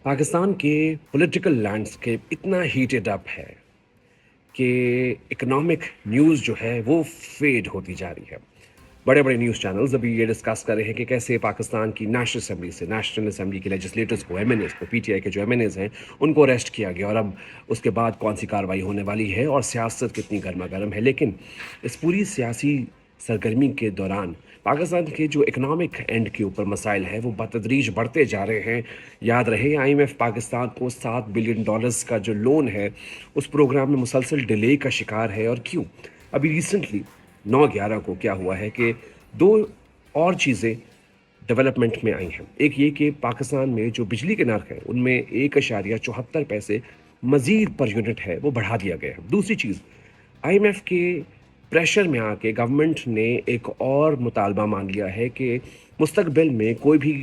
पाकिस्तान के political landscape इतना heated up है कि इकोनॉमिक न्यूज़ जो है वो फेड होती जा रही है। बड़े बड़े न्यूज़ चैनल्स अभी ये डिस्कस कर रहे हैं कि कैसे पाकिस्तान की नेशनल असेंबली के लेजिस्लेटर्स को, एमएनएस को, पीटीआई के जो एमएनएस हैं उनको अरेस्ट किया गया और अब उसके बाद कौन सी कार्रवाई होने वाली है और सियासत कितनी गर्मा गर्म है। लेकिन इस पूरी सियासी सरगर्मी के दौरान पाकिस्तान के जो इकोनॉमिक एंड के ऊपर मसाइल है वो बतदरीज बढ़ते जा रहे हैं। याद रहे आईएमएफ पाकिस्तान को $7 बिलियन का जो लोन है उस प्रोग्राम में मुसलसल डिले का शिकार है। और क्यों? अभी रिसेंटली 9/11 को क्या हुआ है कि दो और चीज़ें डेवलपमेंट में आई हैं। एक ये कि पाकिस्तान में जो बिजली के नर्ख हैं उनमें 1.74 पैसे मज़ीद पर यूनिट है वो बढ़ा दिया गया है। दूसरी चीज़, आईएमएफ के प्रेशर में आके गवर्नमेंट ने एक और मुतालबा मान लिया है कि मुस्तकबिल में कोई भी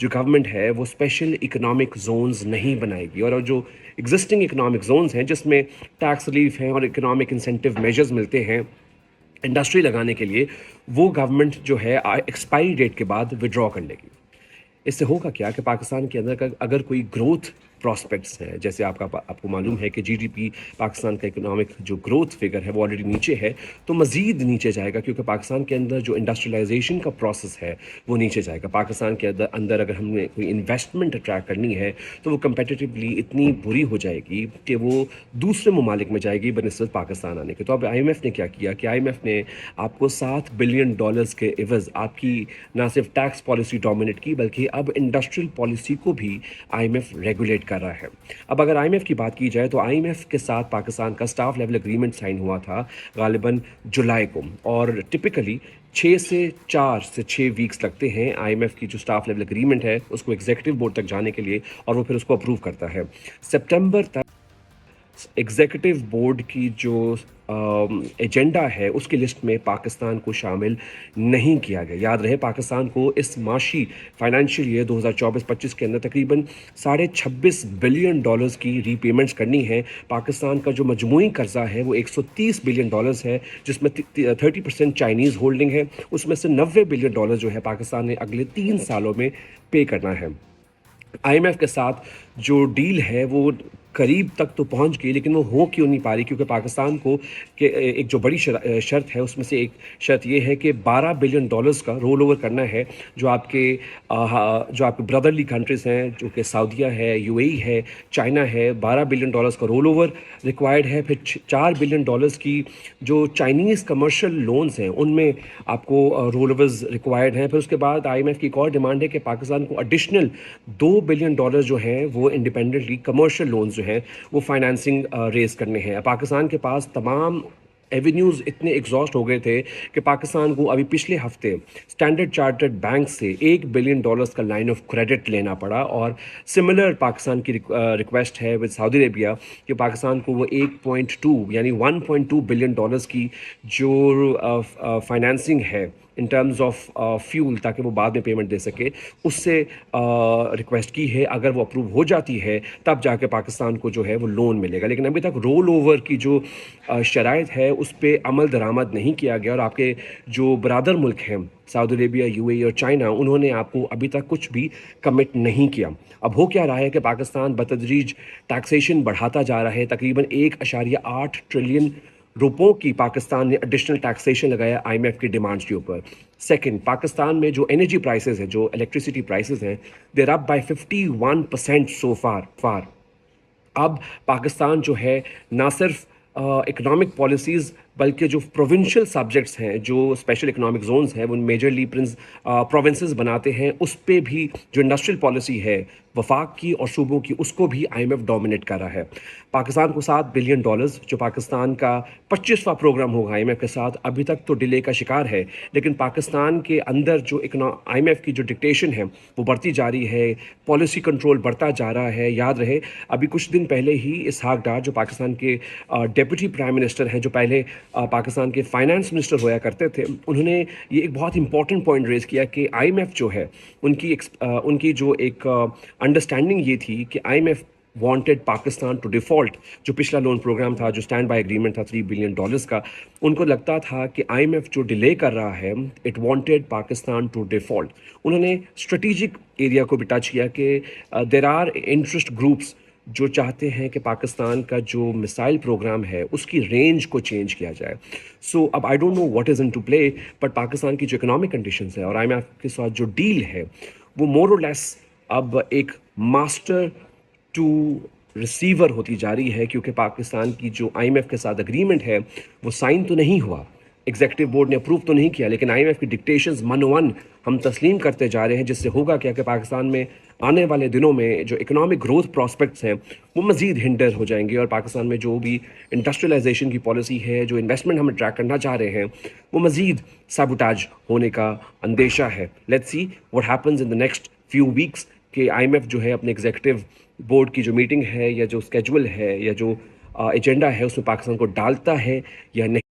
जो गवर्नमेंट है वो स्पेशल इकोनॉमिक जोन्स नहीं बनाएगी और जो एग्जिस्टिंग इकोनॉमिक जोन्स हैं जिसमें टैक्स रिलीफ है और इकोनॉमिक इंसेंटिव मेजर्स मिलते हैं इंडस्ट्री लगाने के लिए, वो गवर्नमेंट जो है एक्सपायरी डेट के बाद विड्रॉ कर लेगी। इससे होगा क्या कि पाकिस्तान के अंदर का अगर कोई ग्रोथ प्रॉस्पेक्ट्स हैं, जैसे आपको मालूम है कि जीडीपी पाकिस्तान का इकोनॉमिक जो ग्रोथ फिगर है वो ऑलरेडी नीचे है, तो मज़ीद नीचे जाएगा क्योंकि पाकिस्तान के अंदर जो इंडस्ट्रियलाइजेशन का प्रोसेस है वो नीचे जाएगा। पाकिस्तान के अंदर अगर हमने कोई इन्वेस्टमेंट अट्रैक्ट करनी है तो वो कंपेटिटिवली इतनी बुरी हो जाएगी कि वो दूसरे ममालिक में जाएगी बनस्बत पाकिस्तान आने के। तो अब आईएमएफ ने क्या किया कि आईएमएफ ने आपको $7 बिलियन के एवज़ आपकी ना सिर्फ टैक्स पॉलिसी डोमिनेट की बल्कि अब इंडस्ट्रियल पॉलिसी को भी आईएमएफ रेगुलेट कर रहा है। अब अगर आईएमएफ की बात की जाए तो आईएमएफ के साथ पाकिस्तान का स्टाफ लेवल एग्रीमेंट साइन हुआ था गालिबन जुलाई को, और टिपिकली 4 से 6 वीक्स लगते हैं आईएमएफ की जो स्टाफ लेवल एग्रीमेंट है उसको एग्जीक्यूटिव बोर्ड तक जाने के लिए और वो फिर उसको अप्रूव करता है। सितंबर तक एग्जीक्यूटिव बोर्ड की जो एजेंडा है उसकी लिस्ट में पाकिस्तान को शामिल नहीं किया गया। याद रहे पाकिस्तान को इस माशी फाइनेंशियल ईयर 2024-25 के अंदर तकरीबन $26 बिलियन की रीपेमेंट्स करनी है। पाकिस्तान का जो मजमूई कर्जा है वो $130 बिलियन है, जिसमें 30% चाइनीज़ होल्डिंग है। उसमें से $90 बिलियन जो है पाकिस्तान ने अगले 3 सालों में पे करना है। आईएमएफ के साथ जो डील है वो करीब तक तो पहुंच गई, लेकिन वो हो क्यों नहीं पा रही? क्योंकि पाकिस्तान को के एक जो बड़ी शर्त है उसमें से एक शर्त ये है कि $12 बिलियन का रोल ओवर करना है जो आपके ब्रदरली कंट्रीज़ हैं, जो कि सऊदीया है, यूएई है, चाइना है। $12 बिलियन का रोल ओवर रिक्वायर्ड है। फिर $4 बिलियन की जो चाइनीज़ कमर्शियल लोन्स हैं उनमें आपको रोल ओवर्स रिक्वायर्ड हैं। फिर उसके बाद आईएमएफ की एक और डिमांड है कि पाकिस्तान को एडिशनल $2 बिलियन जो हैं वो इंडिपेंडेंटली कमर्शियल लोन्स जो हैं वो फाइनेंसिंग रेज करने हैं। पाकिस्तान के पास तमाम एवेन्यूज़ इतने एग्जॉस्ट हो गए थे कि पाकिस्तान को अभी पिछले हफ्ते स्टैंडर्ड चार्टर्ड बैंक से $1 बिलियन का लाइन ऑफ क्रेडिट लेना पड़ा। और सिमिलर पाकिस्तान की रिक्वेस्ट है विद सऊदी अरेबिया कि पाकिस्तान को वो 1.2 यानी $1.2 बिलियन की जो फाइनेंसिंग है इन टर्म्स ऑफ फ्यूल, ताकि वो बाद में पेमेंट दे सके, उससे रिक्वेस्ट की है। अगर वो अप्रूव हो जाती है तब जाके पाकिस्तान को जो है वो लोन मिलेगा। लेकिन अभी तक रोल ओवर की जो शराइत है उस पर अमल दरामद नहीं किया गया और आपके जो बरादर मुल्क हैं सऊदी अरेबिया, यूएई और चाइना, उन्होंने आपको अभी तक कुछ भी कमिट नहीं किया। अब हो क्या रहा है कि पाकिस्तान बतदरीज टैक्सेशन बढ़ाता जा रहा है। तकरीबन 1.8 ट्रिलियन रुपयों की पाकिस्तान ने एडिशनल टैक्सेशन लगाया आईएमएफ की डिमांड्स के ऊपर। सेकंड, पाकिस्तान में जो एनर्जी प्राइसेस हैं, जो इलेक्ट्रिसिटी प्राइसेस हैं, देर अप बाय 51% सो फार। अब पाकिस्तान जो है ना सिर्फ इकोनॉमिक पॉलिसीज़ बल्कि जो प्रोविंशियल सब्जेक्ट्स हैं, जो स्पेशल इकोनॉमिक जोन्स हैं, वो मेजरली प्रोविंसेस बनाते हैं, उस पे भी जो इंडस्ट्रियल पॉलिसी है वफाक की और सूबों की, उसको भी आईएमएफ डोमिनेट कर रहा है। पाकिस्तान को $7 बिलियन जो पाकिस्तान का 25वां प्रोग्राम होगा आईएमएफ के साथ, अभी तक तो डिले का शिकार है। लेकिन पाकिस्तान के अंदर जो आईएमएफ की जो डिक्टेशन है वो बढ़ती जा रही है, पॉलिसी कंट्रोल बढ़ता जा रहा है। याद रहे अभी कुछ दिन पहले ही इसहाक डार जो पाकिस्तान के डेप्यूटी प्राइम मिनिस्टर हैं, जो पहले पाकिस्तान के फाइनेंस मिनिस्टर होया करते थे, उन्होंने ये एक बहुत इंपॉर्टेंट पॉइंट रेज़ किया कि आईएमएफ जो है उनकी जो एक अंडरस्टैंडिंग ये थी कि IMF wanted Pakistan to default. जो पिछला लोन प्रोग्राम था, जो स्टैंड बाय एग्रीमेंट था $3 बिलियन का, उनको लगता था कि आईएमएफ जो डिले कर रहा है, it wanted Pakistan to default. उन्होंने स्ट्रेटेजिक एरिया को भी टच किया कि देयर आर इंटरेस्ट ग्रुप्स जो चाहते हैं कि पाकिस्तान का जो मिसाइल प्रोग्राम है उसकी रेंज को चेंज किया जाए। सो अब I don't know what is in to play, but Pakistan की जो इकोनॉमिक कंडीशंस है और आईएमएफ के साथ जो डील है, वो मोर और लेस अब एक मास्टर टू रिसीवर होती जा रही है, क्योंकि पाकिस्तान की जो आईएमएफ के साथ एग्रीमेंट है वो साइन तो नहीं हुआ, एग्जीक्यूटिव बोर्ड ने अप्रूव तो नहीं किया, लेकिन आईएमएफ की डिक्टेशंस मनोवन हम तस्लीम करते जा रहे हैं, जिससे होगा क्या कि पाकिस्तान में आने वाले दिनों में जो इकोनॉमिक ग्रोथ प्रॉस्पेक्ट्स हैं वो मज़ीद हिंडर हो जाएंगे, और पाकिस्तान में जो भी इंडस्ट्रियलाइजेशन की पॉलिसी है, जो इन्वेस्टमेंट हम अट्रैक्ट करना चाह रहे हैं, वो मज़ीद साबुटाज होने का अंदेशा है। Let's see what happens in the next few weeks कि आईएमएफ जो है अपने एग्जीक्यूटिव बोर्ड की जो मीटिंग है या जो स्केजुअल है या जो एजेंडा है उसमें पाकिस्तान को डालता है या नहीं।